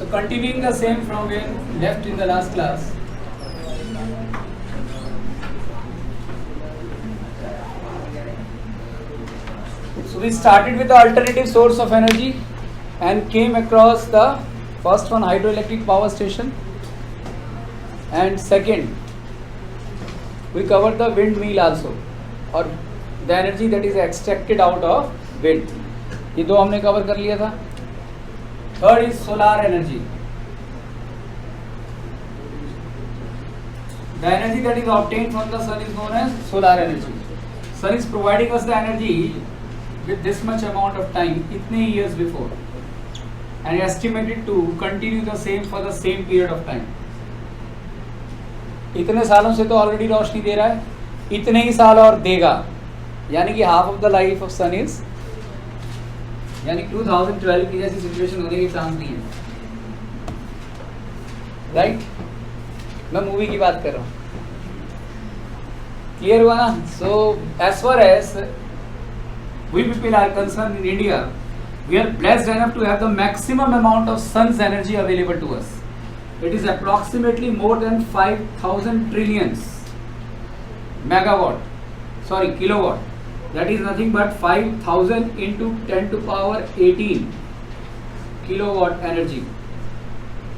So continuing the same from where left in the last class. So we started with the alternative source of energy and came across the first one, hydroelectric power station, and second we covered the windmill also, or the energy that is extracted out of wind. ये दो हमने cover कर लिया था. Third is solar energy. The energy that is obtained from the sun is known as solar energy. Sun is providing us the energy with this much amount of time, itne years before, and estimated to continue the same for the same period of time. इतने सालों से तो already रोशनी दे रहा है, इतने ही साल और देगा, यानी कि half of the life of sun is, यानी 2012 की जैसी सिचुएशन होने के चांस नहीं है. राइट, मैं मूवी की बात कर रहा हूँ. क्लियर हुआ ना? So as far as we people are concerned in India, we are blessed enough to have the maximum amount of sun's energy available to us. It is approximately more than 5,000 trillions kilowatt. That is nothing but 5,000 into 10 to power 18 kilowatt energy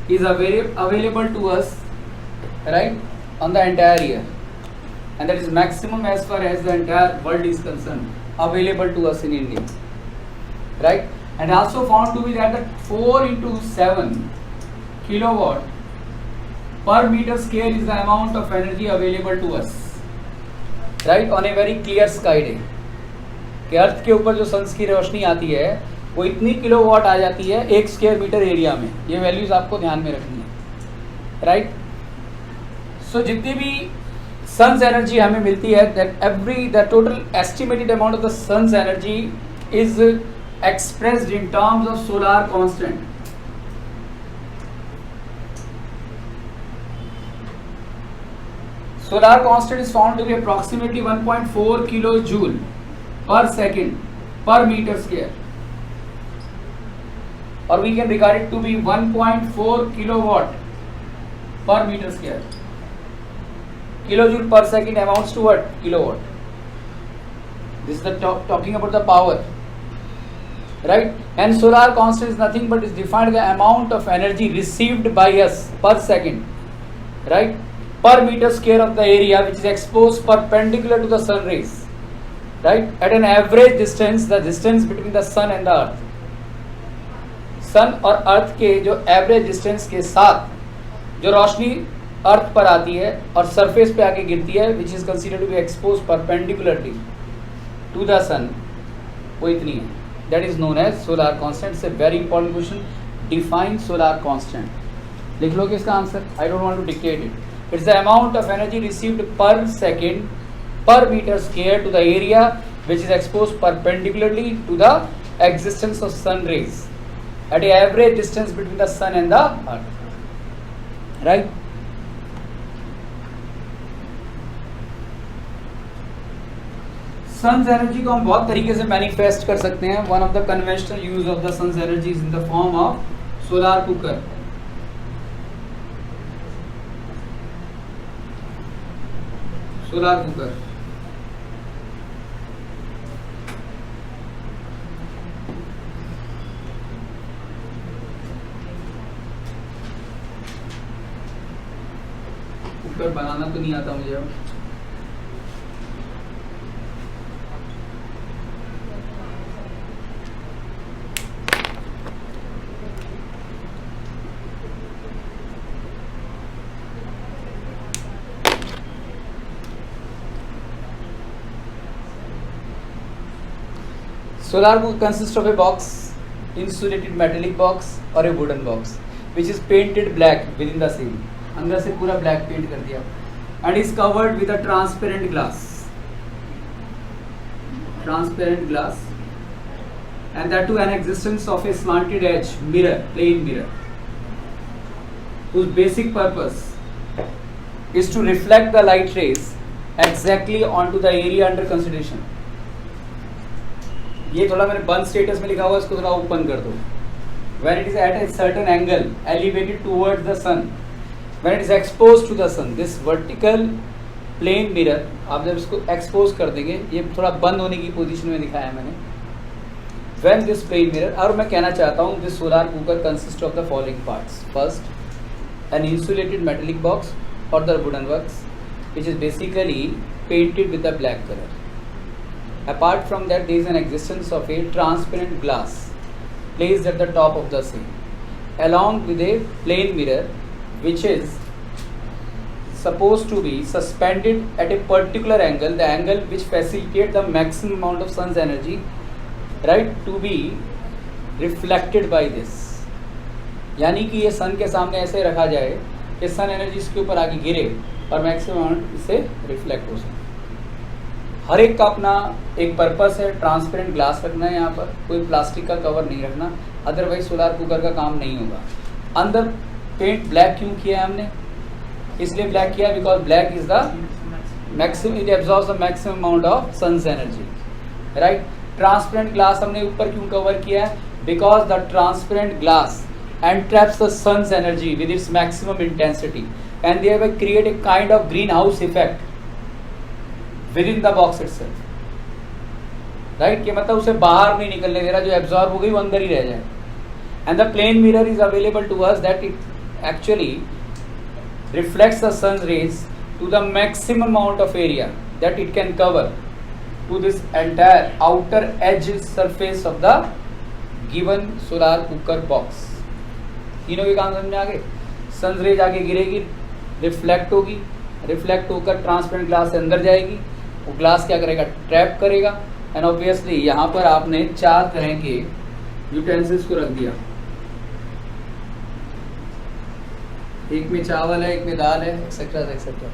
is available to us, right, on the entire year, and that is maximum as far as the entire world is concerned, available to us in India, right? And also found to be that the 4 into 7 kilowatt per meter square is the amount of energy available to us, right, on a very clear sky day. कि अर्थ के ऊपर जो सन की रोशनी आती है वो इतनी kilowatt आ जाती है 1 स्क्वायर मीटर एरिया में. ये वैल्यूज आपको ध्यान में रखनी है, राइट? सो जितनी भी sun's energy हमें मिलती है, the total estimated amount of the sun's energy is expressed in terms of solar constant. Solar constant is found to be approximately 1.4 kilojoule per second per meter square, or we can regard it to be 1.4 kilowatt per meter square. Kilojoule per second amounts to what? Kilowatt. This is the talking about the power, right? And solar constant is nothing but is defined the amount of energy received by us per second, right, per meter square of the area which is exposed perpendicular to the sun rays, right, at an average distance, the distance between the sun and the earth. सन और अर्थ के जो average distance के साथ जो रोशनी अर्थ पर आती है और सरफेस पे आके गिरती है, which is considered to be expose perpendicularly to the sun, वो इतनी है. That is known as solar constant. So very important question, define solar constant. लिख लो कि इसका answer, I don't want to dictate it. It's the amount of energy received per second per metre square to the area which is expose perpendicularly to the existence of sun rays at a average distance between the sun and the earth, right? sun's energy को हम बहुत तरीके से manifest कर सकते हैं. one of the conventional use of the sun's energy is in the form of solar cooker. solar cooker. Cooker बनाना तो नहीं आता मुझे. Solar cooker consists of a box, insulated metallic box or a wooden box, which is painted black within the same. अंदर से पूरा black paint कर दिया, and is covered with a transparent glass, and that too an existence of a slanted edge mirror, plain mirror, whose basic purpose is to reflect the light rays exactly onto the area under consideration. ये थोड़ा मैंने बंद status में लिखा हुआ है, इसको थोड़ा ओपन कर दो. when it is at a certain angle elevated towards the sun, when it is exposed to the sun, this vertical plane mirror, आप जब इसको एक्सपोज कर देंगे, ये थोड़ा बंद होने की पोजीशन में दिखाया है मैंने, when this plane mirror, और मैं कहना चाहता हूँ this solar cooker consists of the following parts. First, an insulated metallic box or the wooden works which is basically painted with a black color. Apart from that, there is an existence of a transparent glass placed at the top of the same, along with a plane mirror which is supposed to be suspended at a particular angle, the angle which facilitates the maximum amount of sun's energy, right, to be reflected by this. यानी कि ये सन के सामने ऐसे रखा जाए कि sun energy इसके ऊपर आके गिरे और मैक्सिमम अमाउंट इससे रिफ्लेक्ट हो सके. हर एक का अपना एक पर्पस है. ट्रांसपेरेंट ग्लास रखना है यहाँ पर, कोई प्लास्टिक का कवर नहीं रखना, अदरवाइज सोलार कुकर का काम नहीं होगा. अंदर पेंट ब्लैक क्यों किया है हमने? इसलिए ब्लैक किया because black is the maximum, it absorbs the maximum amount of sun's energy, right. Transparent glass हमने ऊपर क्यों कवर किया है? Because the transparent glass entraps the sun's energy with its maximum intensity and they will create a kind of greenhouse effect within the box itself, right. कि मतलब उसे बाहर नहीं निकलने दे रहा, जो एब्जॉर्ब हो गई वो अंदर ही रह जाए. and the plane mirror is available to us that it actually reflects the sun's rays to the maximum amount of area that it can cover to this entire outer edge surface of the given solar cooker box. तीनों के काम समझ में आ गए. Sun rays आके गिरेगी, reflect होगी, reflect होकर ट्रांसपेरेंट ग्लास से अंदर जाएगी, वो ग्लास क्या करेगा? ट्रैप करेगा. एंड ऑब्वियसली यहाँ पर आपने 4 तरह के यूटेंसिल्स को रख दिया. एक में चावल है, एक में दाल है, एक्सेट्रा एक्सेट्रा,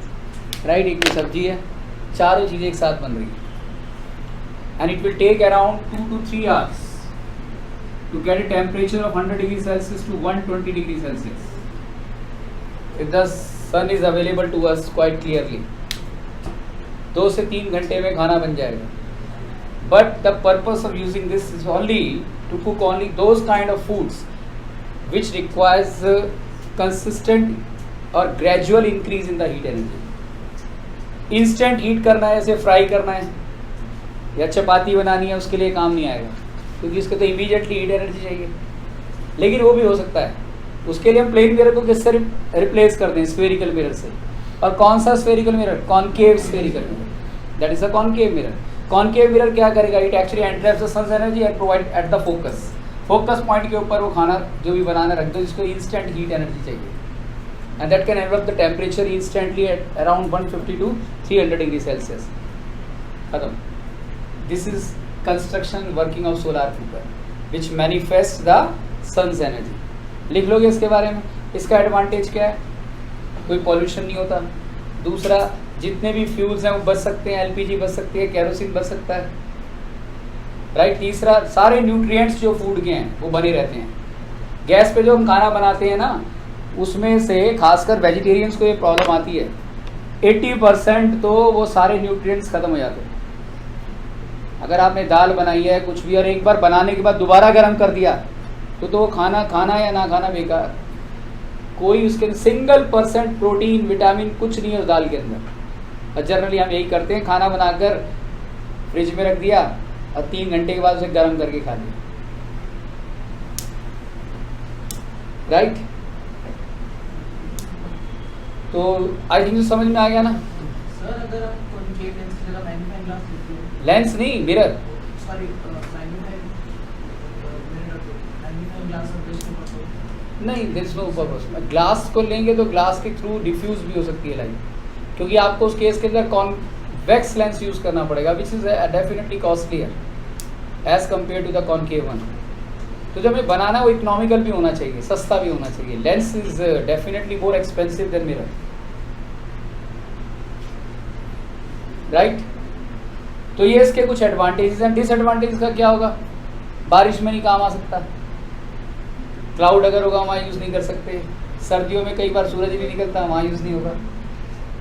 राइट. एक में सब्जी है. चारों चीज़ें एक साथ बन रही है. And it will take around 2 to 3 hours to get a temperature of 100 degrees Celsius to 120 degrees Celsius. If the sun is available to us quite clearly, 2 से 3 घंटे में खाना बन जाएगा. But the purpose of using this is only to cook only those kind of foods which requires consistent or gradual increase in the heat energy. Instant heat करना है, ऐसे fry करना है या चपाती बनानी है, उसके लिए काम नहीं आएगा क्योंकि इसको तो इमीडिएटली हीट एनर्जी चाहिए. लेकिन वो भी हो सकता है. उसके लिए हम प्लेन मिरर को किससे रिप्लेस कर दें? स्फेरिकल मिरर से. और कौन सा spherical mirror? Concave spherical mirror, that is a concave mirror. Concave mirror क्या करेगा? It actually entraps the sun's energy and provide at the focus. Focus point के ऊपर वो खाना जो भी बनाना रख दो जिसको इंस्टेंट हीट एनर्जी चाहिए. And that can envelop the temperature instantly at around 150 to 300 degree Celsius. खत्म. This is construction working of solar cooker which manifest the sun's energy. लिख लोगे इसके बारे में. इसका एडवांटेज क्या है? कोई पॉल्यूशन नहीं होता. दूसरा, जितने भी फ्यूल्स हैं वो बच सकते हैं. एलपीजी बच सकती है, केरोसिन बच सकता है, राइट. तीसरा, सारे न्यूट्रिएंट्स जो फूड के हैं वो बने रहते हैं. गैस पे जो हम खाना बनाते हैं ना, उसमें से खासकर वेजिटेरियंस को ये प्रॉब्लम आती है. 80% तो वो सारे न्यूट्रिएंट्स खत्म हो जाते हैं. अगर आपने दाल बनाई है कुछ भी और एक बार बनाने के बाद दोबारा गर्म कर दिया तो वो खाना खाना या ना खाना बेकार. कोई उसके सिंगल % प्रोटीन विटामिन कुछ नहीं है उस दाल के अंदर. और जनरली हम यही करते हैं, खाना बनाकर फ्रिज में रख दिया और 3 घंटे के बाद उसे गर्म करके खा लिया, राइट. तो आई थिंक समझ में आ गया ना. सर अगर आप कॉनकेव लेंस की जगह मैग्नीफाइंग ग्लास लेते हो, लेंस नहीं मिरर, सॉरी मैग्नीफाइंग ग्लास नहीं, there is no purpose. Glass को लेंगे तो ग्लास के थ्रू डिफ्यूज भी हो सकती है लाइट, क्योंकि आपको उस केस के अंदर कॉन्वेक्स लेंस यूज करना पड़ेगा which is definitely costlier as compare to the concave one. तो जब हमें बनाना वो इकोनॉमिकल भी होना चाहिए, सस्ता भी होना चाहिए. Lens is definitely more expensive than mirror, right. तो ये इसके कुछ एडवांटेजेस हैं. डिसएडवांटेज का क्या होगा? बारिश में नहीं काम आ सकता. क्लाउड अगर होगा वहाँ यूज़ नहीं कर सकते. सर्दियों में कई बार सूरज भी निकलता है, वहाँ यूज़ नहीं होगा.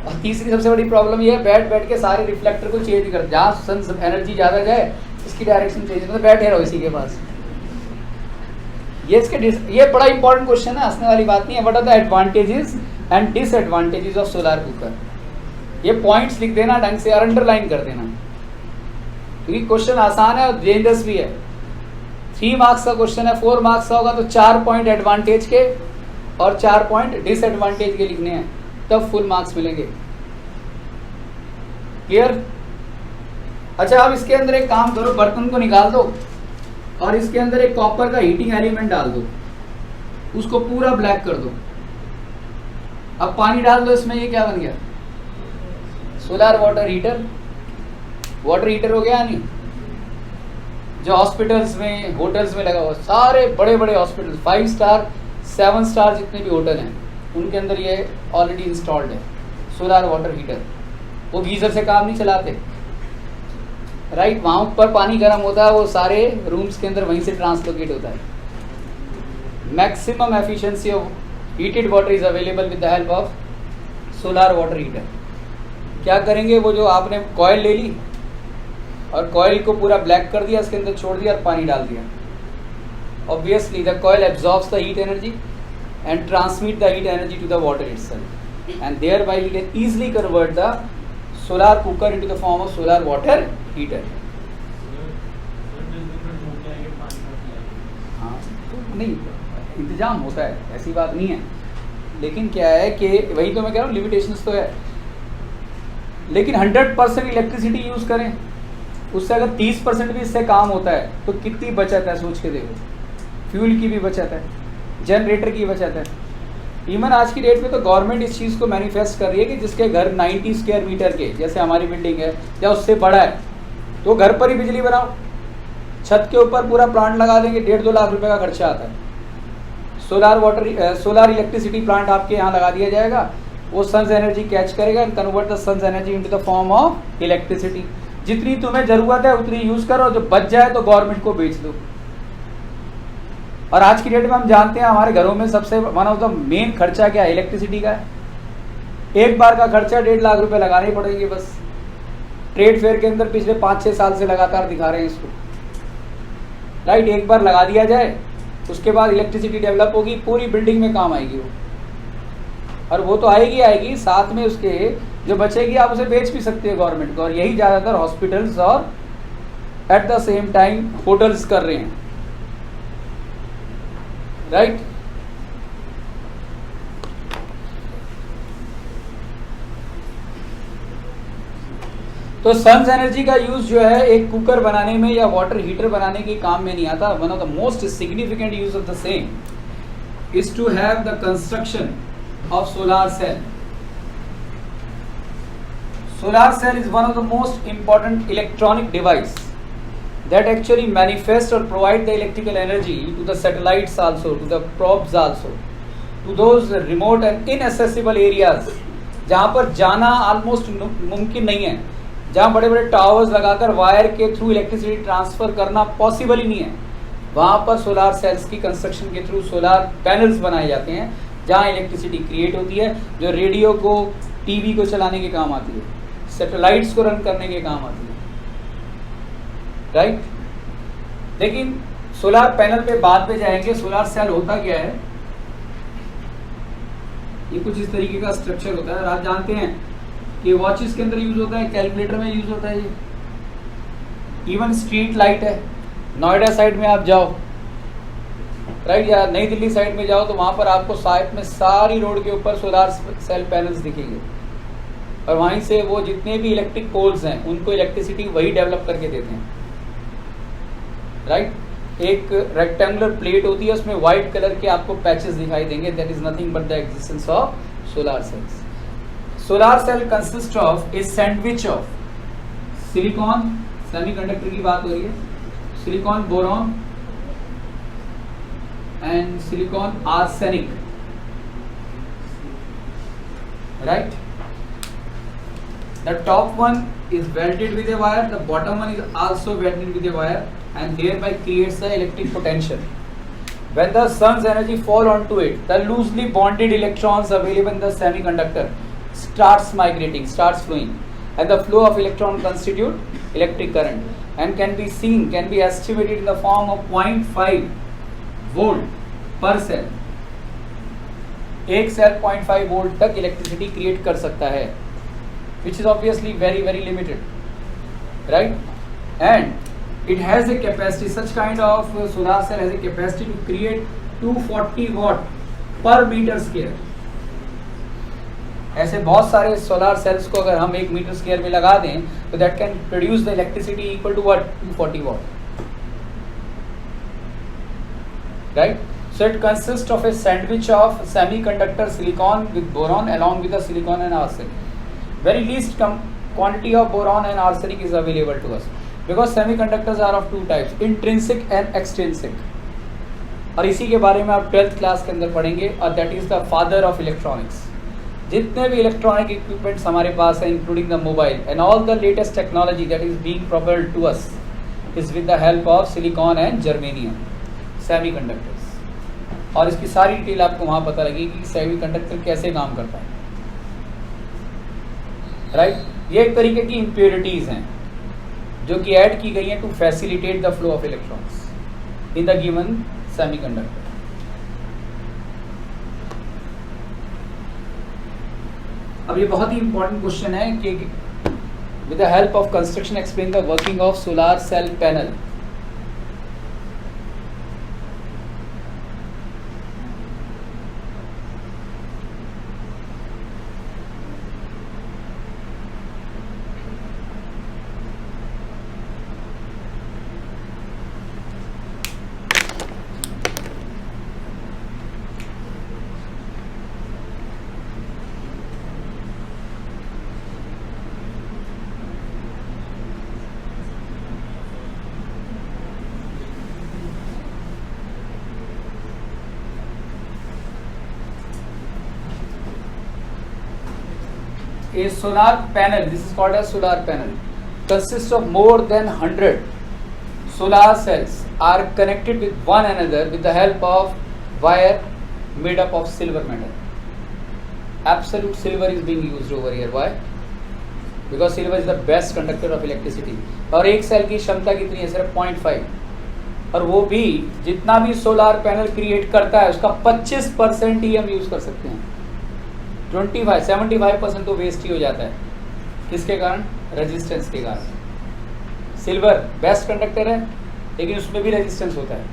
और तीसरी सबसे बड़ी प्रॉब्लम ये है, बैठ के सारे रिफ्लेक्टर को चेंज कर, जहाँ सन एनर्जी ज़्यादा जाए इसकी डायरेक्शन चेंज, मतलब बैठे रहो इसी के पास. ये बड़ा इंपॉर्टेंट क्वेश्चन है, हंसने वाली बात नहीं है. What are the advantages and disadvantages of solar cooker. ये पॉइंट्स लिख देना ढंग से और अंडरलाइन कर देना, क्योंकि क्वेश्चन आसान है और डेंजरस भी है. 3 मार्क्स का क्वेश्चन है, 4 मार्क्स का होगा तो 4 पॉइंट एडवांटेज के और 4 पॉइंट डिसएडवांटेज के लिखने हैं, तब फुल मार्क्स मिलेंगे. क्लियर? अच्छा, अब इसके अंदर एक काम करो, बर्तन को निकाल दो और इसके अंदर एक कॉपर का हीटिंग एलिमेंट डाल दो, उसको पूरा ब्लैक कर दो. अब पानी डाल दो इसमें, ये क्या बन गया? Solar water heater. Water heater हो गया नहीं? जो हॉस्पिटल्स में, होटल्स में लगा हुआ, सारे बड़े बड़े हॉस्पिटल, 5 स्टार 7 स्टार जितने भी होटल हैं उनके अंदर ये ऑलरेडी इंस्टॉल्ड है सोलर वाटर हीटर. वो गीजर से काम नहीं चलाते, राइट? वहाँ ऊपर पानी गर्म होता है, वो सारे रूम्स के अंदर वहीं से ट्रांसलोकेट होता है. Maximum efficiency of heated water is available with the help of solar water heater. क्या करेंगे, वो जो आपने कॉयल ले ली और कॉयल को पूरा ब्लैक कर दिया, इसके अंदर छोड़ दिया और पानी डाल दिया. Obviously the coil absorbs the heat energy and transmit the heat energy to the water itself, and thereby we can easily convert the solar cooker into the form of solar water heater. हाँ, तो नहीं, इंतजाम होता है, ऐसी बात नहीं है. लेकिन क्या है कि वही तो मैं कह रहा हूँ, लिमिटेशंस तो है. लेकिन 100% इलेक्ट्रिसिटी यूज़ करें, उससे अगर 30% भी इससे काम होता है तो कितनी बचत है, सोच के देखो. फ्यूल की भी बचत है, जनरेटर की बचत है. इवन आज की डेट में तो गवर्नमेंट इस चीज़ को मैनिफेस्ट कर रही है कि जिसके घर 90 स्क्वायर मीटर के, जैसे हमारी बिल्डिंग है या उससे बड़ा है, तो घर पर ही बिजली बनाओ. छत के ऊपर पूरा प्लांट लगा देंगे, 1.5-2 लाख रुपए का खर्चा आता है. सोलर इलेक्ट्रिसिटी प्लांट आपके यहाँ लगा दिया जाएगा, वो सन्स एनर्जी कैच करेगा and convert the sun's energy into the form of electricity. जितनी तुम्हें जरूरत है उतनी यूज करो, जो बच जाए तो गवर्नमेंट को बेच दो. और आज की डेट में हम जानते हैं हमारे घरों में सबसे वन ऑफ द मेन खर्चा क्या है, इलेक्ट्रिसिटी का है. एक बार का खर्चा 1.5 लाख रुपए लगाने पड़ेंगे बस. ट्रेड फेयर के अंदर पिछले 5-6 साल से लगातार दिखा रहे हैं इसको, राइट? एक बार लगा दिया जाए, उसके बाद इलेक्ट्रिसिटी डेवलप होगी, पूरी बिल्डिंग में काम आएगी वो. और वो तो आएगी, साथ में उसके जो बचेगी आप उसे बेच भी सकते हो गवर्नमेंट को. और यही ज़्यादातर हॉस्पिटल्स और at the same time hotels कर रहे हैं, राइट? तो सन्स एनर्जी का यूज जो है एक कुकर बनाने में या वाटर हीटर बनाने के काम में नहीं आता. One of the most significant use of the same is to have the construction of solar cell. Solar cell is one of the most important electronic device that actually manifest or provide the electrical energy to the satellites also, to the probes also, to those remote and inaccessible areas जहाँ पर जाना almost मुमकिन नहीं है, जहाँ बड़े बड़े towers लगाकर वायर के थ्रू इलेक्ट्रिसिटी ट्रांसफर करना पॉसिबल ही नहीं है. वहाँ पर सोलार सेल्स की कंस्ट्रक्शन के थ्रू सोलार पैनल्स बनाए जाते हैं, जहाँ इलेक्ट्रिसिटी क्रिएट होती है, जो रेडियो को, टीवी को चलाने के काम आती है, सैटेलाइट्स को रन करने के काम आती है, राइट? लेकिन सोलार पैनल पे बाद में जाएंगे. सोलार सेल होता क्या है, ये कुछ इस तरीके का स्ट्रक्चर होता है. आप जानते हैं कि वॉचेस के अंदर यूज होता है, कैलकुलेटर में यूज होता है, ये इवन स्ट्रीट लाइट है. नोएडा साइड में आप जाओ, राइट, या नई दिल्ली साइड में जाओ, तो वहाँ पर आपको साइड में सारी रोड के ऊपर सोलार सेल पैनल्स दिखेंगे. और वहीं से वो जितने भी इलेक्ट्रिक पोल्स हैं उनको इलेक्ट्रिसिटी वही डेवलप करके देते हैं, राइट? एक रेक्टेंगुलर प्लेट होती है, उसमें व्हाइट कलर के आपको पैचेस दिखाई देंगे. That is nothing but the existence of solar cells. Solar cell consist of a sandwich of silicon, semiconductor की बात हो रही है, silicon boron and silicon arsenic, right? The top one is welded with a wire, the bottom one is also welded with a wire, and thereby creates the electric potential. When the sun's energy fall onto it, the loosely bonded electrons available in the semiconductor starts migrating, starts flowing, and the flow of electron constitute electric current and can be estimated in the form of 0.5 volt per cell, एक cell 0.5 volt तक electricity create कर सकता है, which is obviously very very limited, right? And it has a capacity, such kind of solar cell has a capacity to create 240 watt per metre square. ऐसे बहुत सारे solar cells को अगर हम 1 मीटर स्क्वायर में लगा दें तो that can produce the electricity equal to what, 240 watt, right? So it consists of a sandwich of semiconductor silicon with boron along with the silicon and arsenic. Very least quantity of boron and arsenic is available to us because semiconductors are of two types, intrinsic and extrinsic. और इसी के बारे में आप 12th class के अंदर पढ़ेंगे, और that is the father of electronics. जितने भी इलेक्ट्रॉनिक इक्विपमेंट्स हमारे पास हैं, including the mobile and all the latest technology that is being provided to us is with the help of silicon and germanium semiconductors. और इसकी सारी detail आपको वहाँ पता लगेगी कि सेमीकंडक्टर कैसे काम करता है, राइट? ये एक तरीके की इम्प्योरिटीज़ हैं जो कि ऐड की गई हैं to facilitate the flow of electrons in the given semiconductor. अब ये बहुत ही इंपॉर्टेंट क्वेश्चन है कि with the help of construction explain the working of solar cell panel. A solar panel, this is called as solar panel, consists of more than 100 solar cells are connected with one another with the help of wire made up of silver metal. Absolute silver is being used over here. Why? Because silver is the best conductor of electricity. और एक cell की क्षमता कितनी है? सिर्फ 0.5, और वो भी जितना भी सोलार पैनल क्रिएट करता है उसका 25% ही हम यूज़ कर सकते हैं। 75% तो वेस्ट ही हो जाता है। किसके कारण? रेजिस्टेंस के कारण। सिल्वर बेस्ट कंडक्टर है लेकिन उसमें भी रेजिस्टेंस होता है,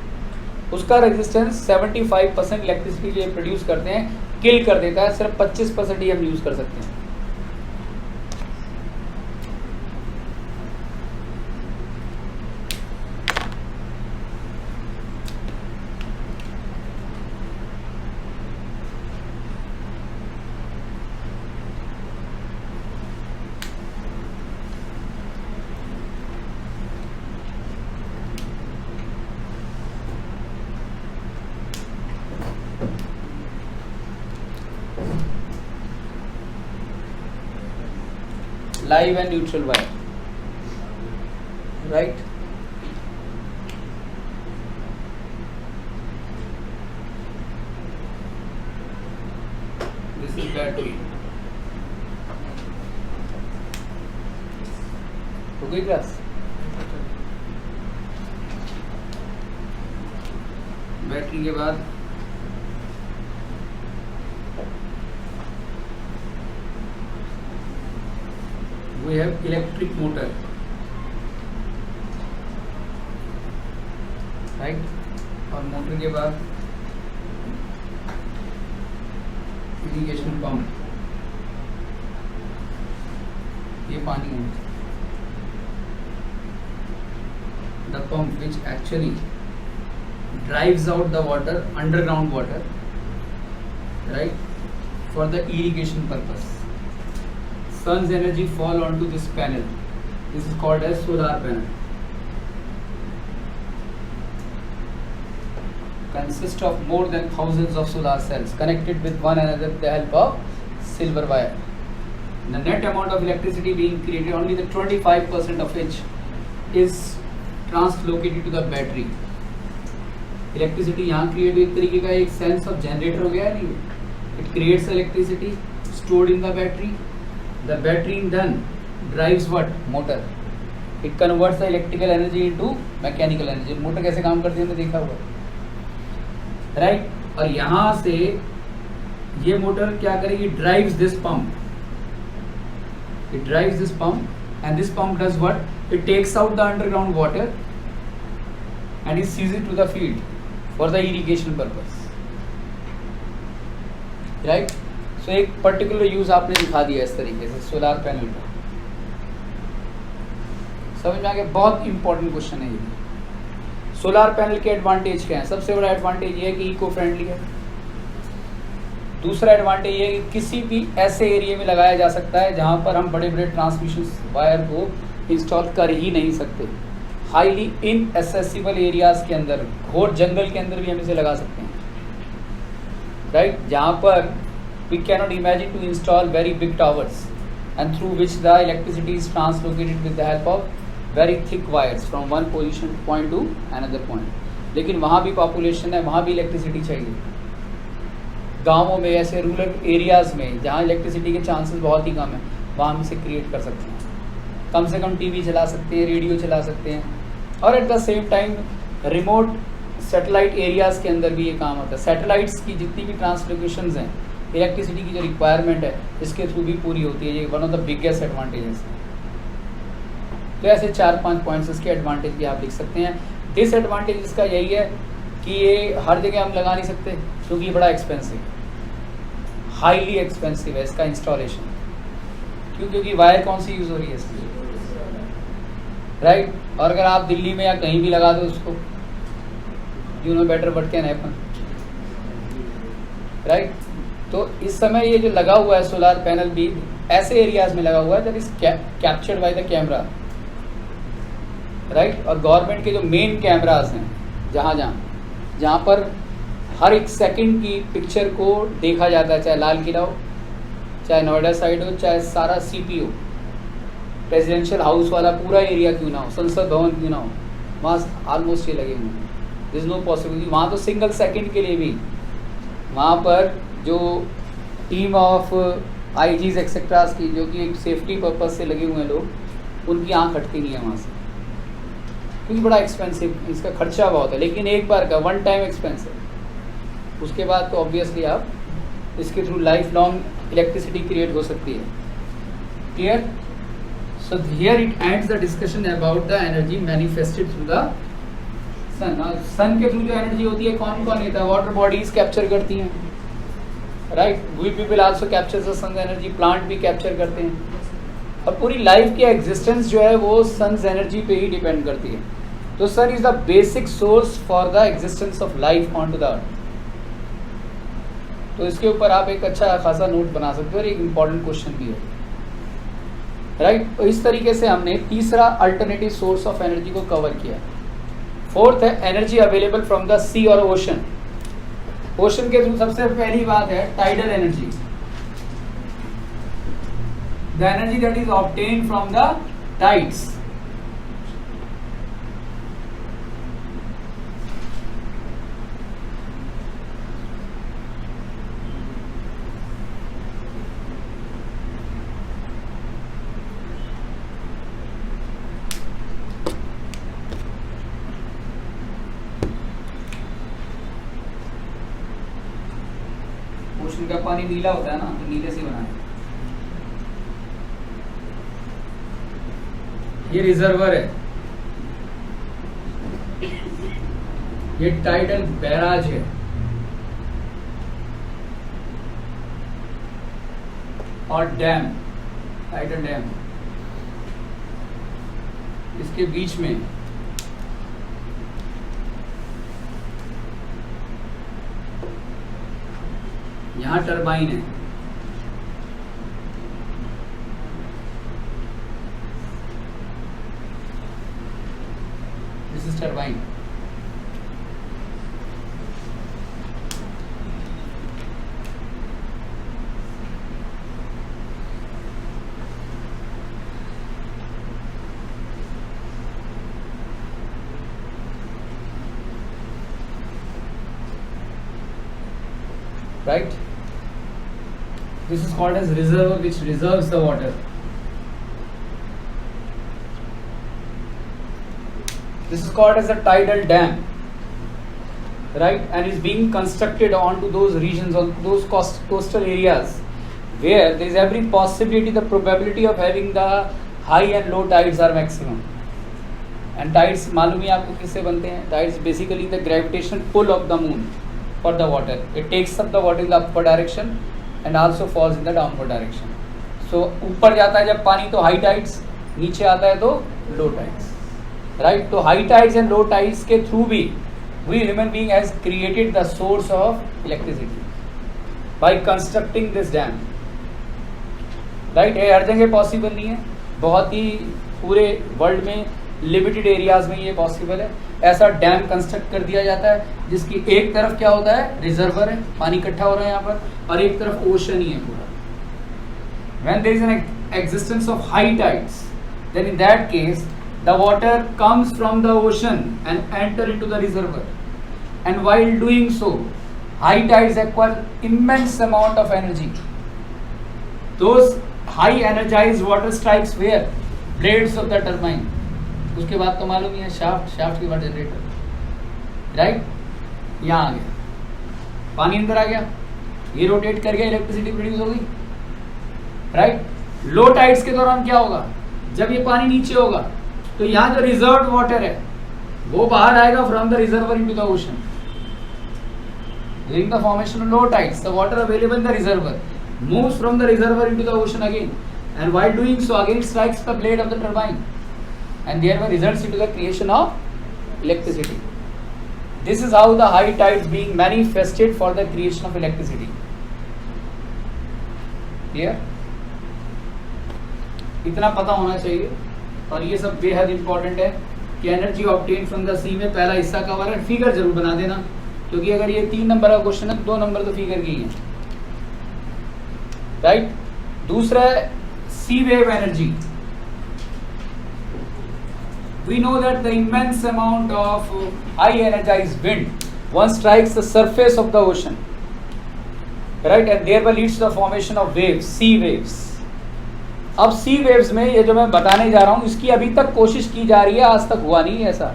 उसका रेजिस्टेंस 75% इलेक्ट्रिसिटी जो प्रोड्यूस करते हैं किल कर देता है, सिर्फ 25% ही हम यूज़ कर सकते हैं। Live and neutral wire, right? This is battery. हो गई क्लास? बैटरी के बाद we have electric motor, right? और मोटर के बाद इरिगेशन पंप, ये पानी है, the pump which actually drives out the water, underground water, right, for the irrigation purpose. Sun's energy fall onto this panel. This is called as solar panel. Consists of more than thousands of solar cells connected with one another with the help of silver wire. The net amount of electricity being created, only the 25% of which is translocated to the battery. Electricity यहाँ create हुई, एक तरीके का एक sense of generator हो गया नहीं? It creates electricity stored in the battery. The battery then drives what? Motor. It converts the electrical energy into mechanical energy. Motor कैसे काम करती है हमने देखा हुआ, right? और यहाँ से ये मोटर क्या करेगी, drives this pump, it drives this pump and this pump does what, it takes out the underground water and it sees it to the field for the irrigation purpose, right. So एक particular use आपने दिखा दिया इस तरीके से solar panel का, समझ में आ गया। बहुत इंपॉर्टेंट क्वेश्चन है ये। सोलार पैनल के एडवांटेज क्या है? सबसे बड़ा एडवांटेज ये है कि इको फ्रेंडली है। दूसरा एडवांटेज ये है कि किसी भी ऐसे एरिया में लगाया जा सकता है जहां पर हम बड़े बड़े ट्रांसमिशन वायर को इंस्टॉल कर ही नहीं सकते। हाईली इनएसेसिबल एरियाज के अंदर, घोर जंगल के अंदर भी हम इसे लगा सकते हैं, राइट, जहां पर we cannot imagine to install very big towers and through which the electricity is translocated with the help of very thick wires from one position point to another point. लेकिन वहाँ भी पॉपुलेशन है, वहाँ भी electricity चाहिए। गाँवों में, ऐसे रूरल एरियाज़ में जहाँ इलेक्ट्रिसिटी के चांसेस बहुत ही कम है, वहाँ हम इसे क्रिएट कर सकते हैं। कम से कम टीवी चला सकते हैं, रेडियो चला सकते हैं, और at the same time remote satellite areas के अंदर भी ये काम होता है। सैटेलाइट्स की जितनी भी ट्रांसलोकेशंस हैं, इलेक्ट्रिसिटी की जो रिक्वायरमेंट है इसके थ्रू भी पूरी होती है। ये one of the biggest advantages है। तो ऐसे 4-5 पॉइंट्स इसके एडवांटेज भी आप लिख सकते हैं। डिसएडवांटेज इसका यही है कि ये हर जगह हम लगा नहीं सकते क्योंकि ये बड़ा एक्सपेंसिव, हाईली एक्सपेंसिव है इसका इंस्टॉलेशन। क्यों? क्योंकि वायर कौन सी यूज़ हो रही है इसकी, राइट। और अगर आप दिल्ली में या कहीं भी लगा दो उसको, you know better what can happen, right. तो इस समय ये जो लगा हुआ है सोलार पैनल भी ऐसे एरियाज में लगा हुआ है that is captured by the camera, right. और गवर्नमेंट के जो मेन कैमराज हैं, जहाँ पर हर एक सेकंड की पिक्चर को देखा जाता है, चाहे लाल किला हो, चाहे नोएडा साइड हो, चाहे सारा CP हो, प्रेसिडेंशियल हाउस वाला पूरा एरिया क्यों ना हो, संसद भवन क्यों ना हो, वहाँ ऑलमोस्ट ये लगे हुए हैं। This no possibility. वहाँ तो सिंगल सेकंड के लिए भी वहाँ पर जो टीम ऑफ IGs एक्सेट्रास की, जो कि एक सेफ्टी पर्पज से लगे हुए हैं लोग, उनकी आँख हटती नहीं है वहाँ से, क्योंकि बड़ा एक्सपेंसिव, इसका खर्चा बहुत है। लेकिन एक बार का वन टाइम एक्सपेंस है, उसके बाद तो ऑब्वियसली आप इसके through life long electricity create हो सकती है। Clear? So here it ends the discussion about the energy manifested through the sun. Sun के थ्रू जो एनर्जी होती है कौन कौन लेता है? वाटर बॉडीज कैप्चर करती हैं, right. We people also capture the sun energy, plant भी कैप्चर करते हैं, और पूरी लाइफ की एग्जिस्टेंस जो है वो सन्स एनर्जी पे ही डिपेंड करती है। तो sun is the basic source for the existence of life on to the earth. तो इसके ऊपर आप एक अच्छा खासा नोट बना सकते हो, और एक इम्पॉर्टेंट क्वेश्चन भी है, राइट। तो इस तरीके से हमने तीसरा अल्टरनेटिव सोर्स ऑफ एनर्जी को कवर किया। फोर्थ है एनर्जी अवेलेबल फ्रॉम द सी और ओशन। ओशन के थ्रू सबसे पहली बात है tidal energy, the energy that is obtained from the tides. Ocean का पानी नीला होता है ना, तो नीले से बना है। ये रिजर्वर है, ये टाइडल बैराज है, और डैम, टाइडल डैम इसके बीच में यहाँ टरबाइन है। This is turbine. Right? This is called as reservoir, which reserves the water. This is called as a tidal dam. right, and is being constructed onto those regions, on those coastal areas where there is every possibility, the probability of having the high and low tides are maximum. And tides मालूम ही आपको किससे बनते हैं? Tides basically the gravitational pull of the moon for the water. It takes up the water in the upward direction and also falls in the downward direction. So ऊपर जाता है जब पानी तो high tides, नीचे आता है तो low tides, right? तो high tides and low tides के through भी we human being has created the source of electricity by constructing this dam, right? ये हर जगह पॉसिबल नहीं है, बहुत ही पूरे वर्ल्ड में लिमिटेड एरियाज में ये पॉसिबल है. ऐसा डैम कंस्ट्रक्ट कर दिया जाता है जिसकी एक तरफ क्या होता है, रिजर्वर है, पानी इकट्ठा हो रहा है यहाँ पर, और एक तरफ ओशन ही है पूरा. When there is an existence of high tides, then in that case the water comes from the ocean and enter into the reservoir, and while doing so high tides acquire immense amount of energy. Those high energized water strikes where blades of the turbine. उसके बाद तो मालूम ही है shaft के बाद generator, right? यहाँ आ गया, पानी अंदर आ गया, ये रोटेट कर गया, इलेक्ट्रिसिटी प्रोड्यूस होगी, राइट? लो टाइड्स के दौरान क्या होगा, जब ये पानी नीचे होगा तो यहाँ जो रिजर्व वाटर है वो बाहर आएगा from the reservoir into the ocean. During the formation of low tides, the water available in the reservoir moves from the reservoir into the ocean again, and while doing so again strikes the blade of the turbine, and thereby results into the creation of electricity. This is how the high tides being manifested for the creation of electricity. Clear? इतना पता होना चाहिए, और ये सब बेहद important है कि एनर्जी ऑब्टेन फ्रॉम द सी में पहला हिस्सा कवर है. फिगर जरूर बना देना, क्योंकि अगर ये 3 नंबर का क्वेश्चन है 2 नंबर तो फिगर की है, राइट? दूसरा है sea wave energy. We know that the immense amount of high energized wind once strikes the surface of the ocean, right, and thereby leads to the formation of waves, sea waves. अब सी waves में ये जो मैं बताने जा रहा हूँ इसकी अभी तक कोशिश की जा रही है, आज तक हुआ नहीं है ऐसा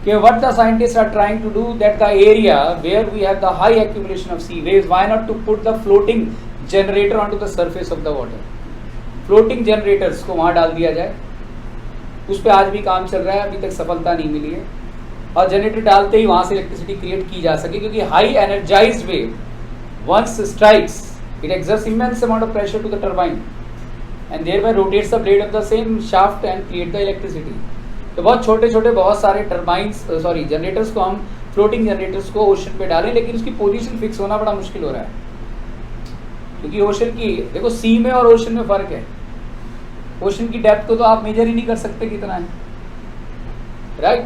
कि what the scientists are trying to do that the area where we have the high accumulation of sea waves, why not to put the floating generator onto the surface of the water. Floating generators को वहाँ डाल दिया जाए, उस पर आज भी काम चल रहा है, अभी तक सफलता नहीं मिली है, और जनरेटर डालते ही वहाँ से इलेक्ट्रिसिटी क्रिएट की जा सके, क्योंकि high energised wave once strikes it exerts immense amount of pressure to the turbine and thereby rotates the blade of the same shaft and create the electricity. तो बहुत छोटे छोटे बहुत सारे टर्बाइंस जनरेटर्स को हम फ्लोटिंग जनरेटर्स को ocean पे डालें, लेकिन उसकी पोजीशन फिक्स होना बड़ा मुश्किल हो रहा है, क्योंकि ओशन की देखो सी में और ओशन में फ़र्क है. ओशन की डेप्थ को तो आप मेजर ही नहीं कर सकते कितना है, राइट?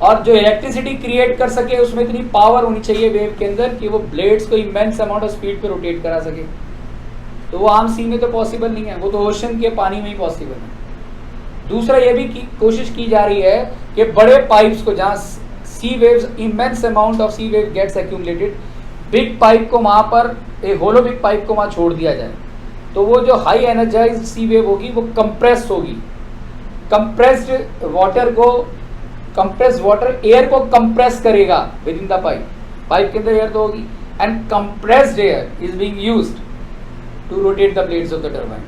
और जो इलेक्ट्रिसिटी क्रिएट कर सके उसमें इतनी पावर होनी चाहिए वेव के अंदर कि वो ब्लेड्स को इमेंस अमाउंट ऑफ स्पीड पे रोटेट करा सके. तो वो आम सी में तो पॉसिबल नहीं है, वो तो ओशन के पानी में ही पॉसिबल है. दूसरा ये भी कोशिश की जा रही है कि बड़े पाइप्स को जहाँ sea waves immense amount of sea wave gets accumulated, big pipe को वहाँ पर एक होलो बिग पाइप को वहाँ छोड़ दिया जाए, तो वो जो हाई एनर्जाइज्ड सी वेव होगी वो कंप्रेस होगी. कंप्रेस्ड वाटर एयर को कंप्रेस करेगा within the pipe, pipe के अंदर एयर तो होगी, and compressed air is being used to rotate the blades of the turbine.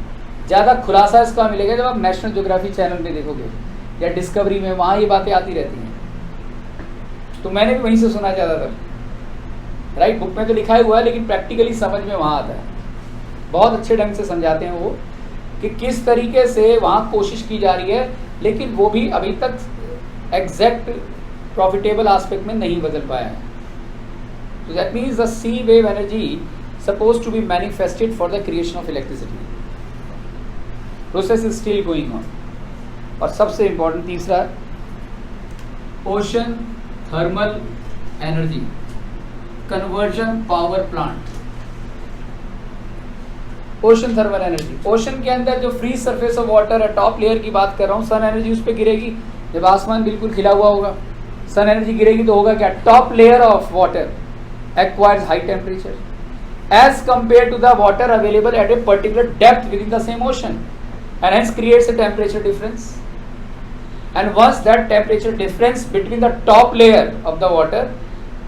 ज़्यादा खुलासा इसका मिलेगा जब आप नेशनल ज्योग्राफी चैनल पे देखोगे या डिस्कवरी में, वहाँ ये बातें आती रहती हैं. तो मैंने भी वहीं से सुना ज़्यादातर, राइट? बुक में तो लिखा ही हुआ है, लेकिन प्रैक्टिकली समझ में वहाँ आता है. बहुत अच्छे ढंग से समझाते हैं वो कि किस तरीके से वहाँ कोशिश की जा रही है, लेकिन वो भी अभी तक एग्जैक्ट प्रॉफिटेबल एस्पेक्ट में नहीं बदल पाया है. तो that means the sea wave energy supposed to be manifested for the creation of electricity. Process is still going on. और सबसे important तीसरा ocean thermal energy conversion power plant. Ocean thermal energy, ocean के अंदर जो free surface of water है, top layer की बात कर रहा हूँ, सन एनर्जी उस पर गिरेगी. जब आसमान बिल्कुल खिला हुआ होगा, सन एनर्जी गिरेगी तो होगा क्या, top layer of water acquires high temperature as compared to the water available at a particular depth within the same ocean, and hence creates a temperature difference. And once that temperature difference between the top layer of the water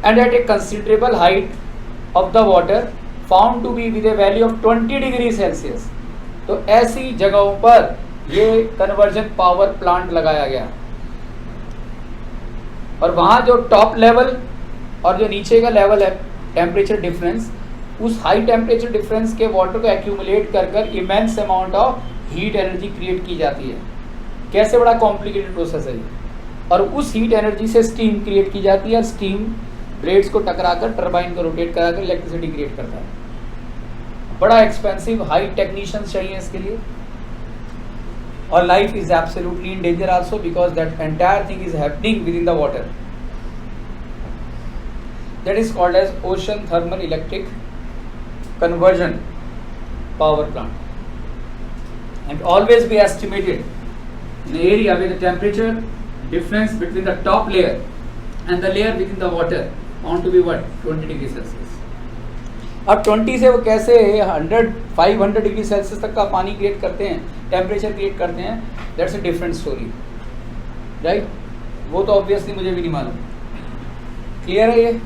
and at a considerable height of the water found to be with a value of 20 degree Celsius. तो ऐसी जगहों पर ये conversion power plant लगाया गया, और वहाँ जो टॉप लेवल और जो नीचे का लेवल है टेम्परेचर डिफरेंस, उस हाई टेम्परेचर डिफरेंस के वाटर को एक्यूमुलेट कर कर immense amount of heat energy create की जाती है। कैसे बड़ा कॉम्प्लिकेटेड प्रोसेस है ये। और उस हीट एनर्जी से स्टीम क्रिएट की जाती है, और स्टीम ब्लेड्स को टकराकर टरबाइन को रोटेट कराकर इलेक्ट्रिसिटी क्रिएट करता है। बड़ा एक्सपेंसिव हाई टेक्नीशियंस चाहिए इसके लिए, और life is absolutely in danger also because that entire thing is happening within the water. That is called as ocean thermal electric conversion power plant, and always be estimated in the area where the temperature difference between the top layer and the layer within the water found to be what 20 degree Celsius. अब 20 से वो कैसे 500 degree Celsius तक का पानी create करते हैं, temperature create करते हैं, that's a different story, right. वो तो ऑब्वियसली मुझे भी नहीं मालूम। क्लियर है ये?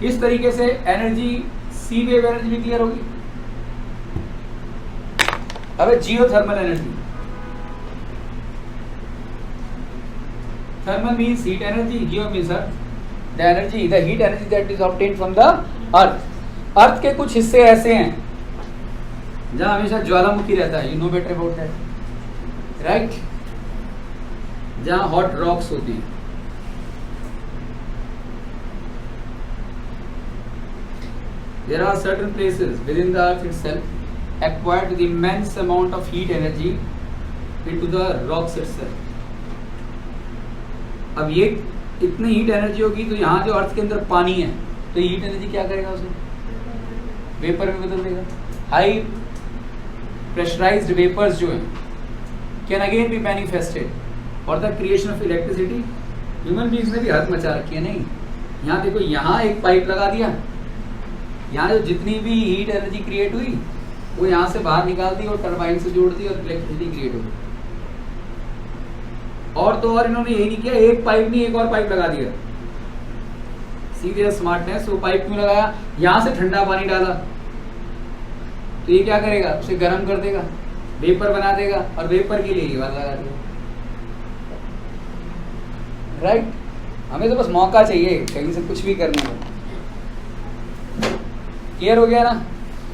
इस तरीके से एनर्जी, सी वेव एनर्जी भी क्लियर होगी। अब geothermal energy, thermal means heat energy, geo means the energy, the heat energy that is obtained from the earth. Earth के कुछ हिस्से ऐसे हैं जहां हमेशा ज्वालामुखी रहता है, you know better about that, right, जहां हॉट रॉक्स होती हैं। There are certain places within the earth itself acquired the immense amount of heat energy into the rocks itself. अब ये इतनी हीट एनर्जी होगी तो यहाँ जो अर्थ के अंदर पानी है तो हीट एनर्जी क्या करेगा, उसे वेपर में बदल देगा। हाई प्रेशराइज्ड वेपर्स जो हैं can again be manifested for the creation of electricity. Human beings ने भी हद मचा रखी है। नहीं, यहाँ देखो, यहाँ एक पाइप लगा दिया, यहाँ जो जितनी भी हीट एनर्जी क्रिएट हुई वो यहाँ से बाहर निकाल दी और टरबाइन से जोड़ दी और इलेक्ट्रिसिटी क्रिएट हो गई। और तो और इन्होंने यही नहीं किया, एक पाइप नहीं एक और पाइप लगा दिया। सीधे स्मार्टनेस, वो पाइप क्यों लगाया, यहाँ से ठंडा पानी डाला तो ये क्या करेगा, उसे गर्म कर देगा, वेपर बना देगा, और वेपर के लिए ये वाला लगा देगा, राइट। हमें तो बस मौका चाहिए कहीं से कुछ भी करने का। क्लियर हो गया ना।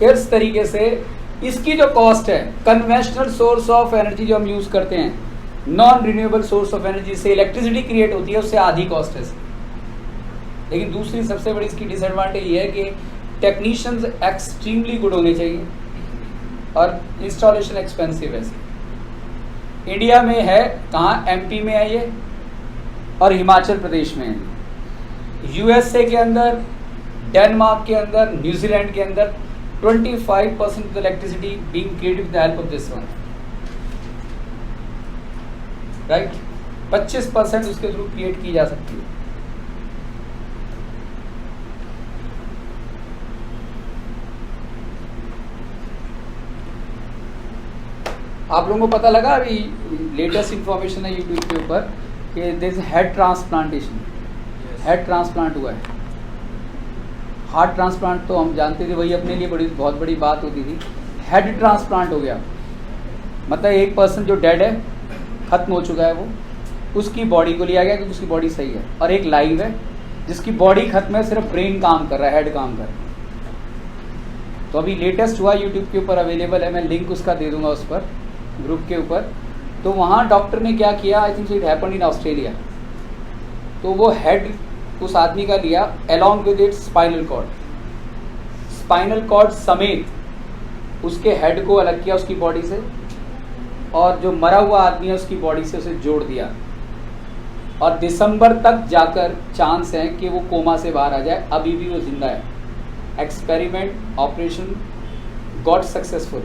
इस तरीके से इसकी जो कॉस्ट है, कन्वेंशनल सोर्स ऑफ एनर्जी जो हम यूज करते हैं, non renewable source of energy से इलेक्ट्रिसिटी क्रिएट होती है, उससे आधी कॉस्ट है। लेकिन दूसरी सबसे बड़ी इसकी डिसएडवांटेज ये है कि टेक्नीशियंस एक्सट्रीमली गुड होने चाहिए और इंस्टॉलेशन एक्सपेंसिव है। इंडिया में है कहाँ, एमपी में है ये और हिमाचल प्रदेश में है। यूएसए के अंदर, डेनमार्क के अंदर, न्यूजीलैंड के अंदर 25% of the electricity being created with the help of this one, right. 25% उसके थ्रू क्रिएट की जा सकती है। आप लोगों को पता लगा, अभी लेटेस्ट इंफॉर्मेशन है यूट्यूब के ऊपर कि there is head transplantation, head transplant हुआ है। हार्ट ट्रांसप्लांट तो हम जानते थे, वही अपने लिए बहुत बड़ी बात होती थी। हेड ट्रांसप्लांट हो गया, मतलब एक पर्सन जो डेड है, ख़त्म हो चुका है, वो उसकी बॉडी को लिया गया क्योंकि उसकी बॉडी सही है, और एक लाइव है जिसकी बॉडी खत्म है, सिर्फ ब्रेन काम कर रहा है, हेड काम कर रहा है। तो अभी लेटेस्ट हुआ, यूट्यूब के ऊपर अवेलेबल है, मैं लिंक उसका दे दूंगा उस पर, ग्रुप के ऊपर। तो वहाँ डॉक्टर ने क्या किया, I think it happened in Australia. तो वो हेड उस आदमी का लिया along with its spinal cord, spinal cord समेत उसके हेड को अलग किया उसकी बॉडी से, और जो मरा हुआ आदमी है उसकी बॉडी से उसे जोड़ दिया, और दिसंबर तक जाकर चांस है कि वो कोमा से बाहर आ जाए। अभी भी वो जिंदा है। Experiment operation got successful,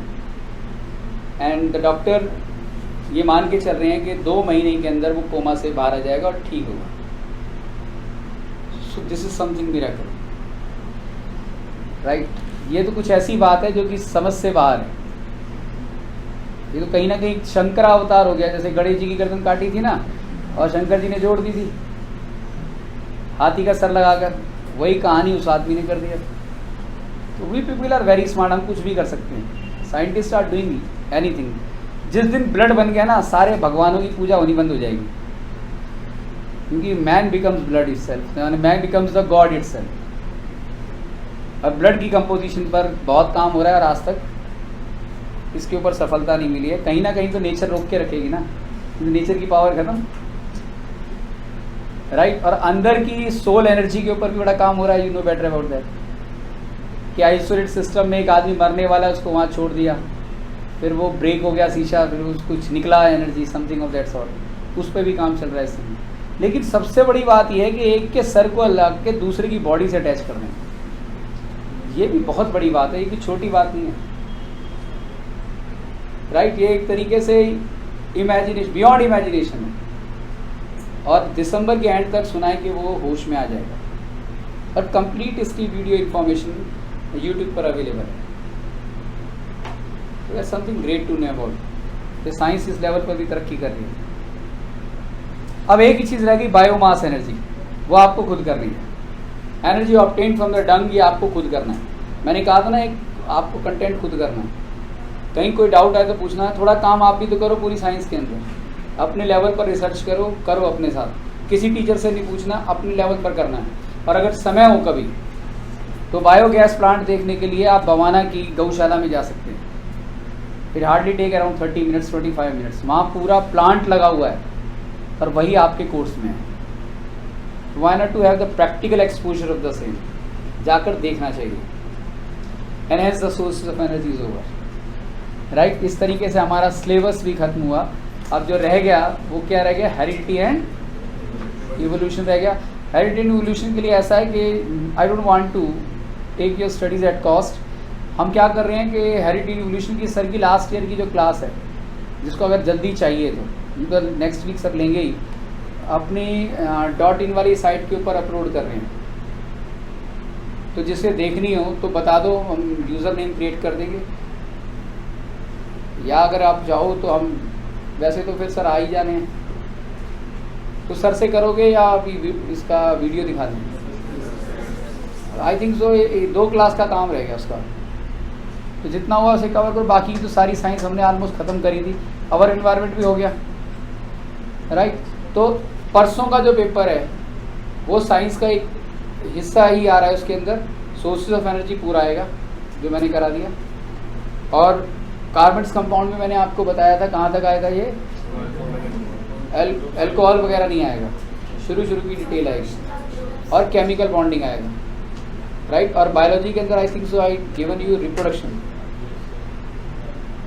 and the doctor ये मान के चल रहे हैं कि 2 महीने के अंदर वो कोमा से बाहर आ जाएगा और ठीक होगा। So this is something miracle, right. ये तो कुछ ऐसी बात है जो कि समझ से बाहर है। ये तो कहीं ना कहीं शंकर अवतार हो गया, जैसे गणेश जी की गर्दन काटी थी ना, और शंकर जी ने जोड़ दी थी हाथी का सर लगाकर, वही कहानी उस आदमी ने कर दिया। तो we people are very smart, हम कुछ भी कर सकते हैं, साइंटिस्ट आर डूइंग एनीथिंग। जिस दिन ब्लड बन गया ना, सारे भगवानों की पूजा होनी बंद हो जाएगी, क्योंकि man becomes blood itself, man becomes the God itself. अब ब्लड की कंपोजिशन पर बहुत काम हो रहा है और आज तक इसके ऊपर सफलता नहीं मिली है। कहीं ना कहीं तो नेचर रोक के रखेगी ना, नेचर की पावर खत्म, राइट। और अंदर की सोल एनर्जी के ऊपर भी बड़ा काम हो रहा है, you know better about that. कि आइसोलेट सिस्टम में एक आदमी मरने वाला है, उसको वहाँ छोड़ दिया, फिर वो ब्रेक हो गया शीशा, फिर उसको कुछ निकला energy, something of that sort, उस पर भी काम चल रहा है इस समय। लेकिन सबसे बड़ी बात यह है कि एक के सर को लग के दूसरे की बॉडी से अटैच करना है, ये भी बहुत बड़ी बात है, ये भी छोटी बात नहीं है, राइट। ये एक तरीके से इमेजिनेशन, बियॉन्ड इमेजिनेशन है। और दिसंबर के एंड तक सुना है कि वो होश में आ जाएगा, और कंप्लीट इसकी वीडियो इन्फॉर्मेशन यूट्यूब पर अवेलेबल है। तो something great to know about, science इस लेवल पर भी तरक्की कर रही है। अब एक ही चीज़ रह गई, बायोमास एनर्जी, वो आपको खुद करनी है। एनर्जी ऑब्टेन फ्रॉम द डंग, ये आपको खुद करना है। मैंने कहा था ना, एक आपको कंटेंट खुद करना है। कहीं कोई डाउट आए तो पूछना है, थोड़ा काम आप भी तो करो पूरी साइंस के अंदर, अपने लेवल पर रिसर्च करो अपने साथ, किसी टीचर से नहीं पूछना, अपने लेवल पर करना है। और अगर समय हो कभी तो बायोगैस प्लांट देखने के लिए आप बवाना की गौशाला में जा सकते हैं। It hardly take around 30 minutes 25 minutes, वहाँ पूरा प्लांट लगा हुआ है और वही आपके कोर्स में है। Why not to have the practical exposure of the same, जाकर देखना चाहिए। Enhance the sources of energy is over, right. इस तरीके से हमारा सिलेबस भी खत्म हुआ। अब जो रह गया वो क्या रह गया, हेरिडिटी एंड इवोल्यूशन रह गया। हेरिडिटी एंड इवोल्यूशन के लिए ऐसा है कि I don't want to take your studies at cost. हम क्या कर रहे हैं कि हेरिडिटी इवोल्यूशन की सर की लास्ट ईयर की जो क्लास है, जिसको अगर जल्दी चाहिए तो नेक्स्ट वीक सब लेंगे ही, अपनी .in वाली साइट के ऊपर अपलोड कर रहे हैं। तो जिसे देखनी हो तो बता दो, हम यूज़र नेम क्रिएट कर देंगे, या अगर आप चाहो तो हम, वैसे तो फिर सर आ ही जाने हैं, तो सर से करोगे या अभी इसका वीडियो दिखा देंगे? आई थिंक सो 2 क्लास का काम रह गया उसका, तो जितना हुआ उसे कवर करो। बाकी की तो सारी साइंस हमने ऑलमोस्ट ख़त्म करी थी। अवर एनवायरनमेंट भी हो गया, राइट। तो परसों का जो पेपर है वो साइंस का एक हिस्सा ही आ रहा है, उसके अंदर सोर्सेज ऑफ एनर्जी पूरा आएगा जो मैंने करा दिया। और कार्बन्स कंपाउंड में मैंने आपको बताया था कहाँ तक आएगा, ये अल्कोहल वगैरह नहीं आएगा, शुरू की डिटेल आएगी, और केमिकल बॉन्डिंग आएगा, राइट। और बायोलॉजी के अंदर I think so I given you reproduction,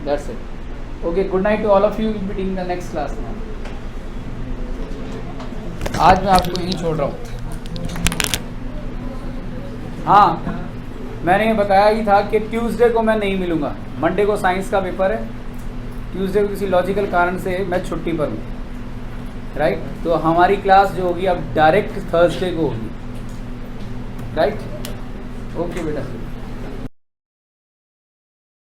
that's it. Okay, good night to all of you, will be in the next class now. आज मैं आपको यहीं छोड़ रहा हूँ। हाँ, मैंने बताया ही था कि ट्यूसडे को मैं नहीं मिलूँगा, मंडे को साइंस का पेपर है, ट्यूसडे को किसी लॉजिकल कारण से मैं छुट्टी पर हूँ, राइट। तो हमारी क्लास जो होगी अब डायरेक्ट थर्सडे को होगी, राइट। ओके बेटा।